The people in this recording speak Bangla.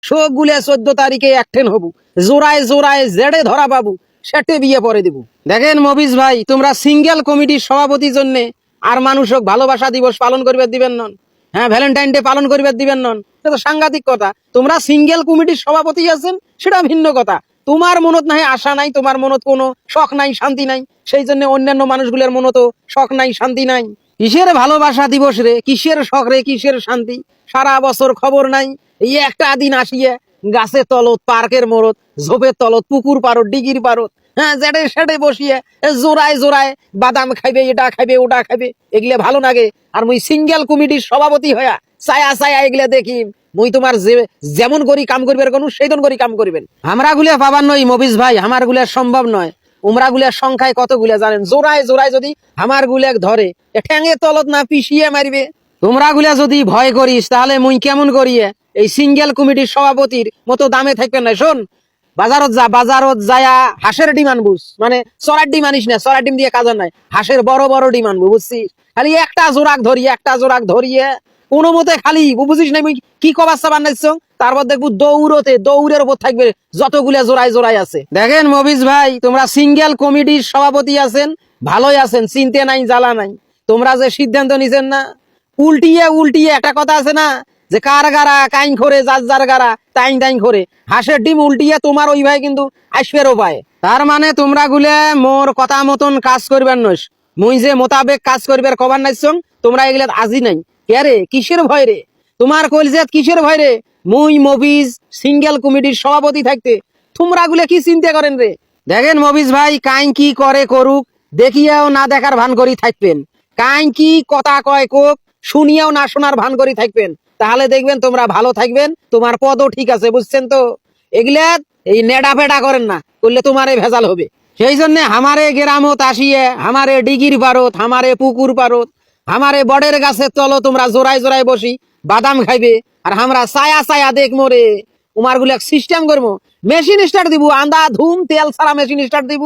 শোক গুলে 14 তারিখে একঠেন হবু, জোড়ায় জোড়ায় জেডে ধরা পাবু, সেটে বিয়ে পরে দিব। দেখেন মবিজ ভাই, তোমরা সিঙ্গেল কমিটির সভাপতির জন্য আর মানুষক ভালোবাসা দিবস পালন করবে দিবেন নন, হ্যাঁ ভ্যালেন্টাইন ডে পালন করবে দিবেন নন, এটা তো সাংঘাতিক কথা। তোমরা সিঙ্গেল কমিটির সভাপতি আছেন সেটা ভিন্ন কথা। তোমার মনত নাই আশা নাই, তোমার মনত কোনো শখ নাই, শান্তি নাই, সেই জন্য অন্যান্য মানুষগুলোর মনতো শখ নাই, শান্তি নাই। কিসের ভালোবাসা দিবস রে, কিসের শখ রে, কিসের শান্তি? সারা বছর খবর নাই, এই একটা দিন আসিয়ে গাছের তলত, পার্কের মোড়ত, ঝোপের তলত, পুকুর পারত, ডিগির পারত, হ্যাঁ জেডে সেডে বসিয়ে জোড়ায় জোড়ায় বাদাম খাইবে, এটা খাইবে, ওটা খাইবে, এগুলো ভালো লাগে? আর মুই সিঙ্গেল কমিটির সভাপতি হইয়া ছায়া ছায়া এগুলা দেখি, মুই তোমার যেমন করি কাম করবে কোন সেইদন করি কাম করবেন। আমরা গুলা পাবার নই মবিজ ভাই, আমার গুলা সম্ভব নয়। উমরা গুলার সংখ্যায় কতগুলা জানেন? জোড়ায় জোড়ায় যদি আমার গুলা ধরে ঠ্যাঙে তলত না পিছিয়ে মারিবে। তোমরা গুলা যদি ভয় করিস তাহলে মুই কেমন করিয়ে এই সিঙ্গেল কমিটির সভাপতির মতো দামে থাকবেন না। শোন, বাজারত যা, বাজারত যায়া হাঁসের ডিম আনবুস, মানে চড়ার ডিম আনিস না, চড়ার ডিম দিয়ে কাজ নাই, হাঁসের বড় বড় ডিম আনবু, বুঝছিস? খালি একটা জোরাক ধরিয়ে, একটা জোরাক ধরিয়ে কোনো মতে খালি, বুঝিস না কি কবাচ্চা বানাইছ, তারপর দেখবো দৌড়তে, দৌড়ের উপর থাকবে যতগুলা জোড়ায় জোড়ায় আছে। দেখেন মবিজ ভাই, তোমরা সিঙ্গেল কমিটির সভাপতি আছেন, ভালোই আছেন, চিনতে নাই, জ্বালা নাই। তোমরা যে সিদ্ধান্ত নিছেন না, উল্টিয়ে উল্টিয়ে একটা কথা আছে না যে কার গারা কাইন করে, যার যার গারা টাইন টাইন করে, হাঁসের ডিম উল্টিয়ে তোমার ওই ভাই কিন্তু আসবেরও পায়। তার মানে তোমরা গুলে মোর কথা মতন কাজ করবেন নস, মুই যে মোতাবেক কাজ করবে কবার নাইছং, তোমরা এগুলা আজি নাই। কে রে, কিসের ভয় রে? তোমার কলজেত কিসের ভয় রে? মুই মবিজ সিঙ্গেল কমিটির সভাপতি থাকতে তোমরা গুলে কি চিন্তা করেন রে? দেখেন মবিজ ভাই, কাইন কি করে করুক, দেখিয়াও না দেখার ভান করি থাকবেন। কাইন কি কথা কয় কোক, শুনিয়াও না শোনার ভান করি থাকবেন। তাহলে দেখবেন তোমরা ভালো থাকবেন, তোমার পদও ঠিক আছে, বুঝছেন তো? এগুলা এই নেডা ফেডা করেন না, করলে তোমারে ভেজাল হবে। সেই জন্য আমারে গ্রামত আসিয়ে, আমারে ডিগির পারত, আমারে পুকুর পারত, আমারে বড়ের গাছের তলো তোমরা জোড়ায় জোড়ায় বসি বাদাম খাইবে, আর আমরা ছায়া ছায়া দেখ মরে উমার গুলা সিস্টেম করবো। মেশিন স্টার্ট দিব, আন্দা ধুম তেল ছাড়া মেশিন স্টার্ট দিব,